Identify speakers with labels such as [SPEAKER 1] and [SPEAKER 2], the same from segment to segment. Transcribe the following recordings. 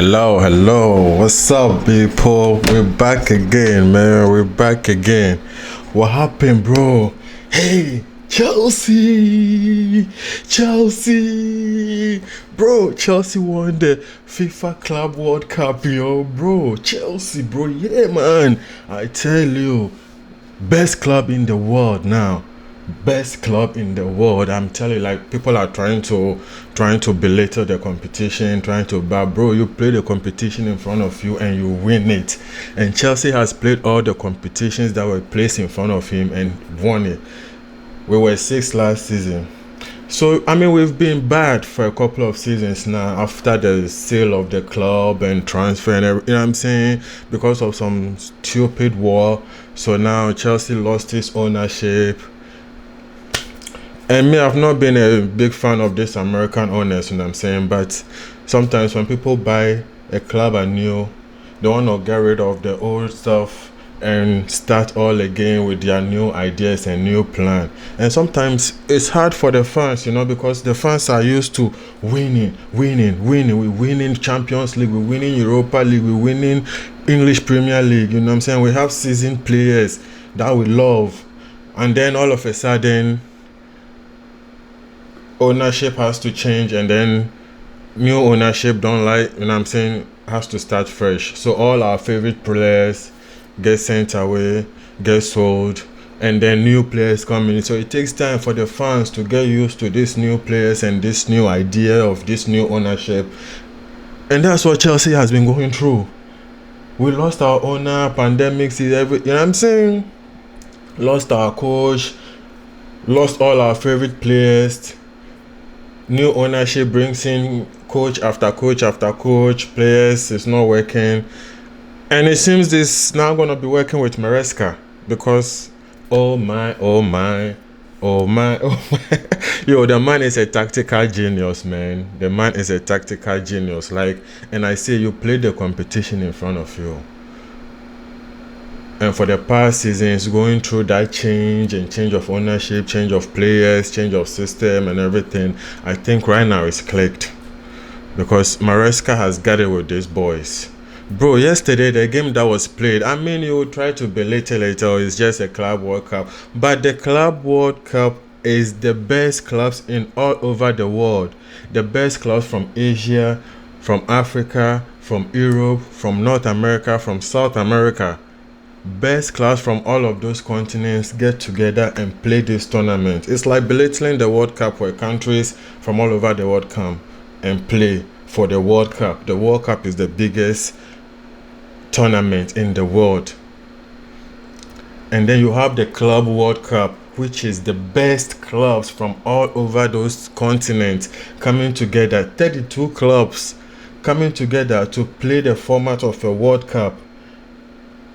[SPEAKER 1] Hello. What's up, people? We're back again, man. We're back again. What happened, bro? Hey, Chelsea, bro. Chelsea won the FIFA Club World Cup, yo, bro. Chelsea, bro. Yeah, man. I tell you, best club in the world now. Best club in the world. I'm telling you, like, people are trying to belittle the competition, trying to, but bro, you play the competition in front of you and you win it. And Chelsea has played all the competitions that were placed in front of him and won it. We were sixth last season. So I mean, we've been bad for a couple of seasons now after the sale of the club and transfer and you know what I'm saying, because of some stupid war. So now Chelsea lost its ownership. And me, I've not been a big fan of this American owners, you know what I'm saying? But sometimes when people buy a club anew, they want to get rid of the old stuff and start all again with their new ideas and new plan. And sometimes it's hard for the fans, you know, because the fans are used to winning. We're winning Champions League, we're winning Europa League, we're winning English Premier League, you know what I'm saying? We have seasoned players that we love. And then all of a sudden, ownership has to change, and then new ownership don't like, you know what I'm saying, has to start fresh. So all our favorite players get sent away, get sold, and then new players come in. So it takes time for the fans to get used to these new players and this new idea of this new ownership. And that's what Chelsea has been going through. We lost our owner, pandemics, you know what I'm saying? Lost our coach, lost all our favorite players. New ownership brings in coach after coach after coach, players, it's not working. And it seems this now going to be working with Maresca because, oh my. Yo, the man is a tactical genius, man. The man is a tactical genius. Like, and I say you play the competition in front of you. And for the past seasons, going through that change of ownership, change of players, change of system and everything, I think right now it's clicked. Because Maresca has got it with these boys. Bro, yesterday, the game that was played, I mean, you would try to belittle it, or it's just a Club World Cup. But the Club World Cup is the best clubs in all over the world. The best clubs from Asia, from Africa, from Europe, from North America, from South America. Best class from all of those continents get together and play this tournament. It's like belittling the World Cup where countries from all over the world come and play for the World Cup. The World Cup is the biggest tournament in the world. And then you have the Club World Cup, which is the best clubs from all over those continents coming together. 32 clubs coming together to play the format of a World Cup.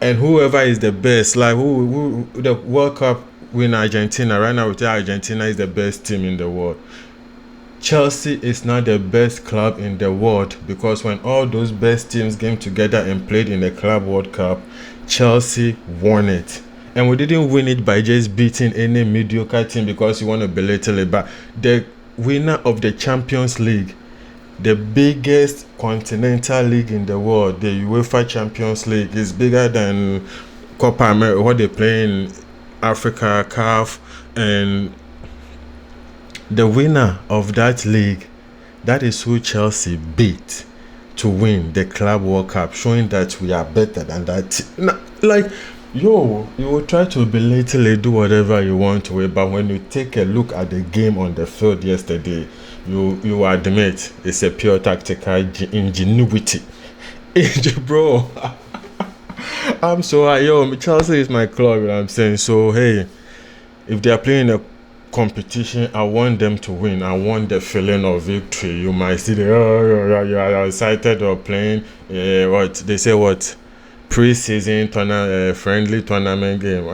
[SPEAKER 1] And whoever is the best, like who the World Cup winner Argentina, right now we tell Argentina is the best team in the world. Chelsea is not the best club in the world because when all those best teams came together and played in the Club World Cup, Chelsea won it. And we didn't win it by just beating any mediocre team because you want to belittle it, but the winner of the Champions League, the biggest continental league in the world, the UEFA Champions League, is bigger than Copa America, what they play in Africa, CAF, and the winner of that league, that is who Chelsea beat to win the Club World Cup, showing that we are better than that. Like, yo, you will try to belittle it, do whatever you want to it, but when you take a look at the game on the field yesterday, you admit it's a pure tactical ingenuity. Bro, I'm so high. Yo, Chelsea is my club, you know what I'm saying? So, hey, if they are playing a competition, I want them to win. I want the feeling of victory. You might see you are excited or playing, what they say, what? Pre-season friendly tournament game.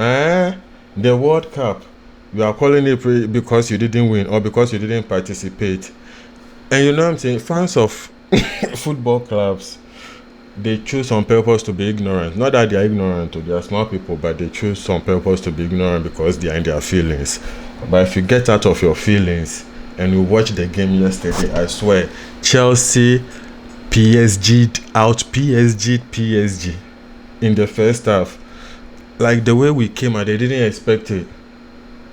[SPEAKER 1] The World Cup. You are calling it because you didn't win or because you didn't participate. And you know what I'm saying? Fans of football clubs, they choose on purpose to be ignorant. Not that they are ignorant, they are smart people, but they choose on purpose to be ignorant because they are in their feelings. But if you get out of your feelings and you watch the game yesterday, I swear, Chelsea PSG in the first half. Like the way we came out, they didn't expect it.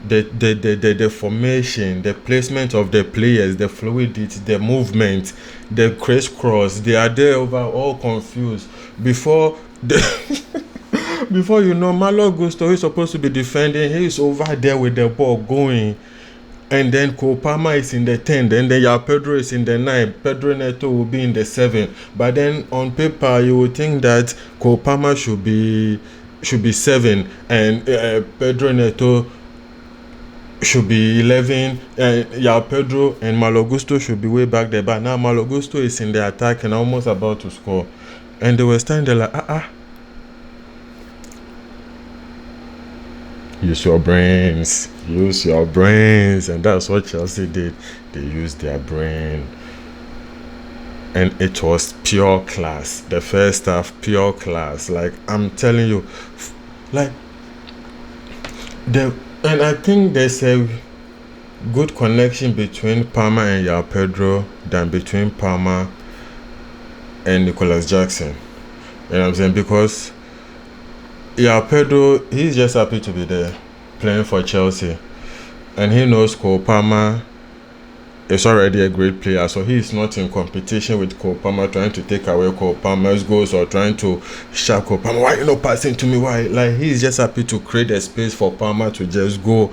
[SPEAKER 1] The formation, the placement of the players, the fluidity, the movement, the crisscross, they are there over all confused. Before the before you know, Malo Gusto is supposed to be defending, he's over there with the ball going. And then Cole Palmer is in the 10, then Pedro is in the 9, Pedro Neto will be in the 7. But then on paper, you would think that Cole Palmer should be 7, and Pedro Neto should be 11, and Pedro and Malo Gusto should be way back there. But now Malo Gusto is in the attack and almost about to score. And they were standing there like, use your brains, and that's what Chelsea did. They used their brain, and it was pure class. The first half, pure class. Like I'm telling you, and I think there's a good connection between Palmer and Pedro than between Palmer and Nicholas Jackson. You know what I'm saying? Because Pedro, he's just happy to be there playing for Chelsea, and he knows Cole Palmer is already a great player, so he's not in competition with Cole Palmer, trying to take away Cole Palmer's goals or trying to shout Cole Palmer, why you not passing to me, why? Like, he's just happy to create a space for Palmer to just go.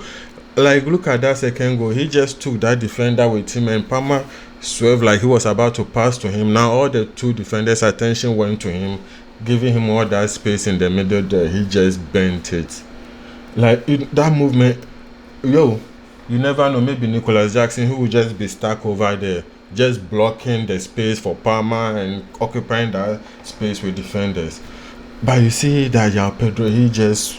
[SPEAKER 1] Like, look at that second goal, he just took that defender with him and Palmer swerved like he was about to pass to him. Now all the two defenders' attention went to him, giving him all that space in the middle there. He just bent it. Like, that movement, you never know, maybe Nicholas Jackson, who would just be stuck over there, just blocking the space for Palmer and occupying that space with defenders. But you see that Pedro, he just,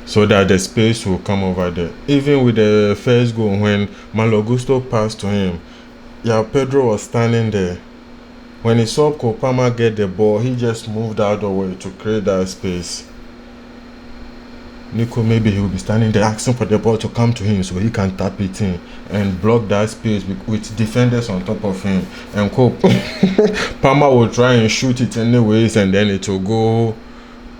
[SPEAKER 1] so that the space will come over there. Even with the first goal, when Malo Gusto passed to him, Pedro was standing there. When he saw Cole Palmer get the ball, he just moved out of the way to create that space. Nico, maybe he will be standing there asking for the ball to come to him so he can tap it in and block that space with defenders on top of him. And Cole Palmer will try and shoot it anyways, and then it will go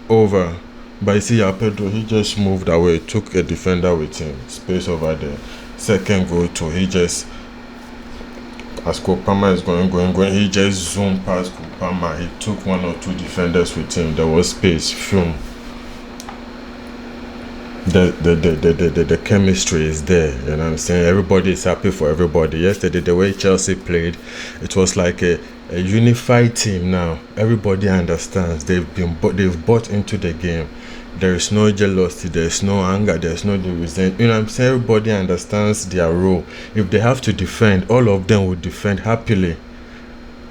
[SPEAKER 1] over. But you see, Pedro, he just moved away, took a defender with him, space over there. Second goal too, he just, as Cole Palmer is going, he just zoomed past Cole Palmer. He took one or two defenders with him. There was space, film. The chemistry is there, you know what I'm saying? Everybody is happy for everybody. Yesterday, the way Chelsea played, it was like a unified team now. Everybody understands. They've bought into the game. There is no jealousy, there's no anger, there's no resentment. You know what I'm saying? Everybody understands their role. If they have to defend, all of them will defend happily.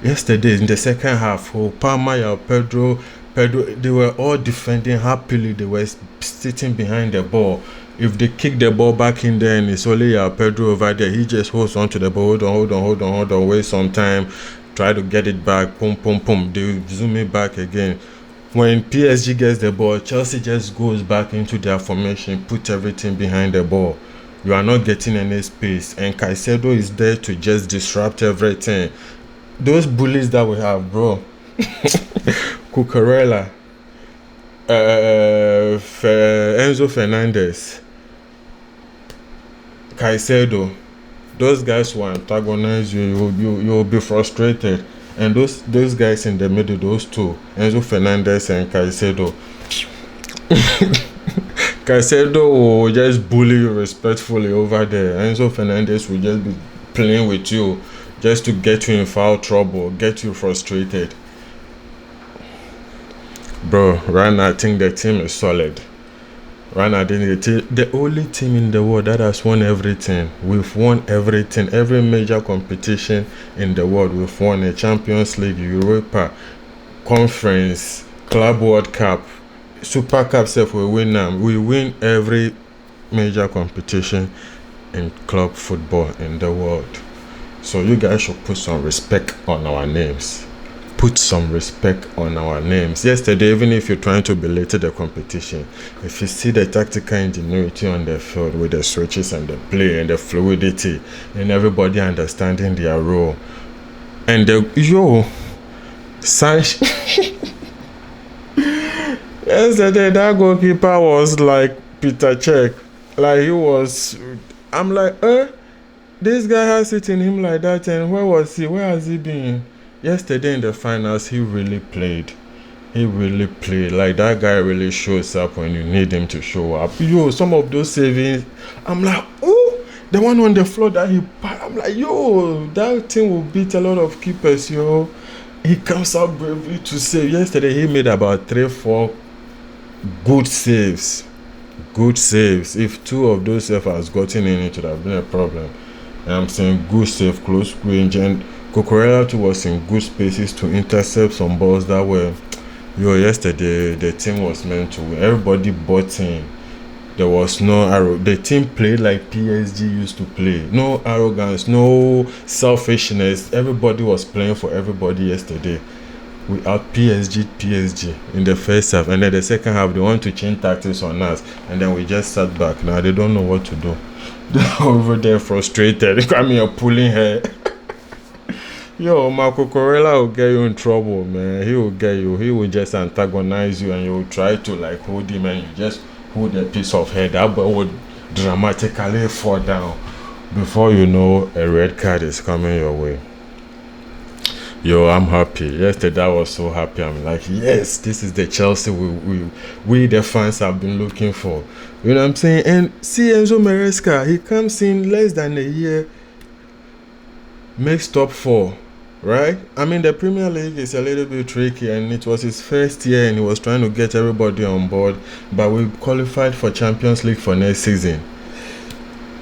[SPEAKER 1] Yesterday, in the second half, Palmer, Pedro, they were all defending happily. They were sitting behind the ball. If they kick the ball back in there and it's only Pedro over there, he just holds on to the ball. Hold on, wait some time, try to get it back, boom. They zoom it back again. When PSG gets the ball, Chelsea just goes back into their formation, put everything behind the ball. You are not getting any space, and Caicedo is there to just disrupt everything. Those bullies that we have, bro. Cucurella, Enzo Fernandez, Caicedo, those guys who antagonize you, you'll be frustrated. And those guys in the middle, those two, Enzo Fernandez and Caicedo. Caicedo will just bully you respectfully over there. Enzo Fernandez will just be playing with you just to get you in foul trouble, get you frustrated. Bro, right now I think the team is solid. Right now, the only team in the world that has won everything. We've won everything, every major competition in the world. We've won a Champions League, Europa, Conference, Club World Cup, Super Cup. We win them. We win every major competition in club football in the world. So you guys should put some respect on our names. Put some respect on our names. Yesterday, even if you're trying to belittle the competition, if you see the tactical ingenuity on the field with the switches and the play and the fluidity and everybody understanding their role, And Sanch. Yesterday, that goalkeeper was like Peter Cech. Like he was. I'm like, this guy has it in him like that. And where was he? Where has he been? Yesterday in the finals, he really played. He really played. Like that guy really shows up when you need him to show up. Some of those savings, I'm like, oh, the one on the floor that I'm like, that thing will beat a lot of keepers, He comes out bravely to save. Yesterday, he made about 3-4 good saves. Good saves. If 2 of those saves has gotten in, it would have been a problem. And I'm saying good save, close range, and Cucurella too was in good spaces to intercept some balls that were. Yesterday the team was meant to win. Everybody bought in. There was no arrow. The team played like PSG used to play. No arrogance, no selfishness. Everybody was playing for everybody yesterday. We out PSG in the first half, and then the second half they want to change tactics on us, and then we just sat back. Now they don't know what to do. They're over there frustrated. I mean, you're pulling hair. Marco Cucurella will get you in trouble, man. He will get you. He will just antagonize you, and you will try to like hold him, and you just hold a piece of hair. That boy would dramatically fall down. Before you know, a red card is coming your way. I'm happy. Yesterday I was so happy. I'm like, yes, this is the Chelsea we the fans have been looking for. You know what I'm saying? And see Enzo Maresca, he comes in less than a year, makes top 4. Right? I mean, the Premier League is a little bit tricky, and it was his first year, and he was trying to get everybody on board. But we qualified for Champions League for next season.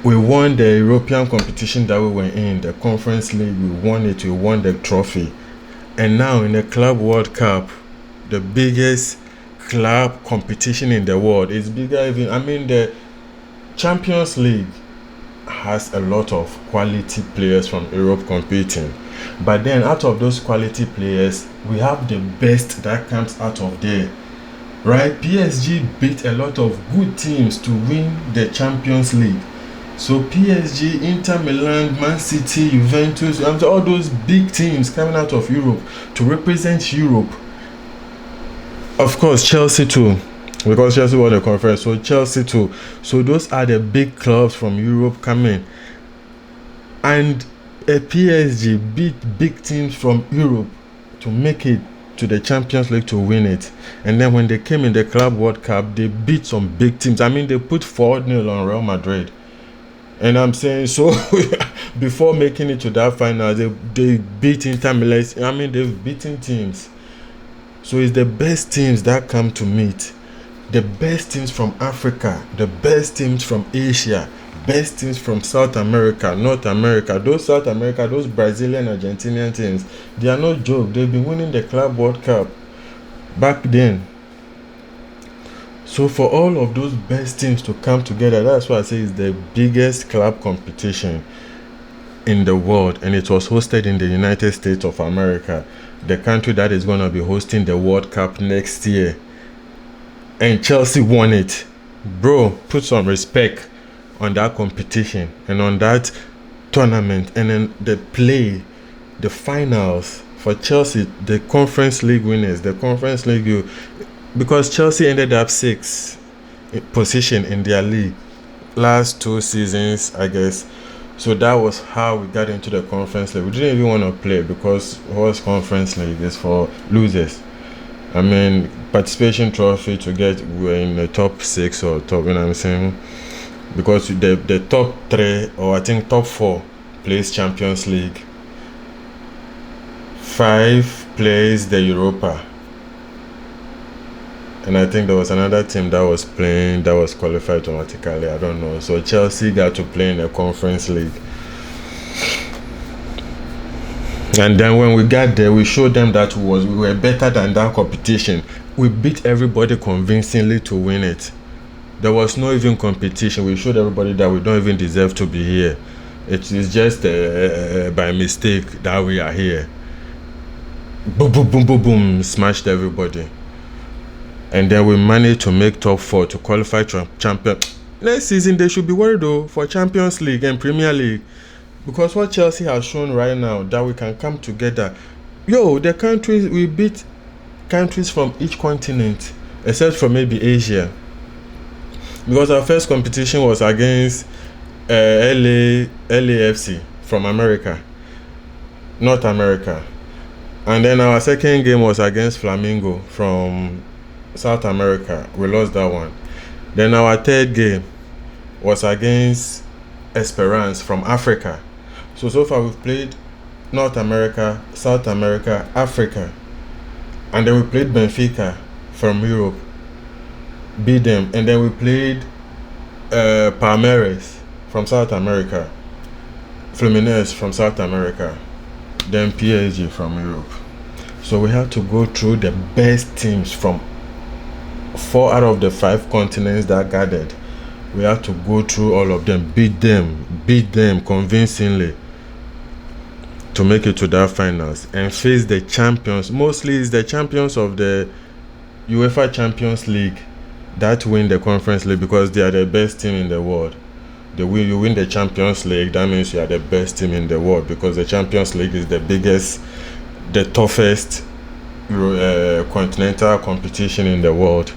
[SPEAKER 1] We won the European competition that we were in, the Conference League. We won it. We won the trophy. And now in the Club World Cup, the biggest club competition in the world, it's bigger even. I mean, the Champions League has a lot of quality players from Europe competing. But then out of those quality players, we have the best that comes out of there. Right? PSG beat a lot of good teams to win the Champions League. So PSG, Inter Milan, Man City, Juventus, all those big teams coming out of Europe to represent Europe. Of course, Chelsea too, because Chelsea won the conference. So Chelsea too. So those are the big clubs from Europe coming. And a PSG beat big teams from Europe to make it to the Champions League to win it. And then when they came in the Club World Cup, they beat some big teams. I mean, they put 4-0 on Real Madrid. And I'm saying, so before making it to that final, they beat Inter Milan. I mean, they've beaten teams. So it's the best teams that come to meet. The best teams from Africa, the best teams from Asia, best teams from South America, North America. Those South America, those Brazilian, Argentinian teams, they are no joke. They've been winning the Club World Cup back then. So for all of those best teams to come together, that's why I say it's the biggest club competition in the world, and it was hosted in the United States of America, the country that is going to be hosting the World Cup next year. And Chelsea won it. Bro, put some respect on that competition and on that tournament. And then the finals for Chelsea, the Conference League winners, because Chelsea ended up 6th position in their league last 2 seasons, I guess. So that was how we got into the Conference League. We didn't even want to play because what's Conference League is for losers. I mean, participation trophy to get we're in the top 6 or top, you know what I'm saying? Because the top 3 or I think top 4 plays Champions League. 5 plays the Europa. And I think there was another team that was playing that was qualified automatically. I don't know. So Chelsea got to play in the Conference League. And then when we got there, we showed them that we were better than that competition. We beat everybody convincingly to win it. There was no even competition. We showed everybody that we don't even deserve to be here. It is just by mistake that we are here. Boom, boom, boom, boom, boom. Smashed everybody. And then we managed to make top 4 to qualify champion. Next season, they should be worried though for Champions League and Premier League. Because what Chelsea has shown right now, that we can come together. The countries, we beat countries from each continent, except for maybe Asia. Because our first competition was against LAFC from America, North America. And then our second game was against Flamingo from South America. We lost that one. Then our third game was against Esperance from Africa. So far we've played North America, South America, Africa. And then we played Benfica from Europe, beat them. And then we played Palmeiras from South America, Fluminense from South America, then PSG from Europe. So we have to go through the best teams from 4 out of the 5 continents that gathered. We have to go through all of them, beat them convincingly to make it to that finals and face the champions. Mostly it's the champions of the UEFA Champions League that win the Conference League, because they are the best team in the world. You win the Champions League, that means you are the best team in the world, because the Champions League is the biggest, the toughest continental competition in the world.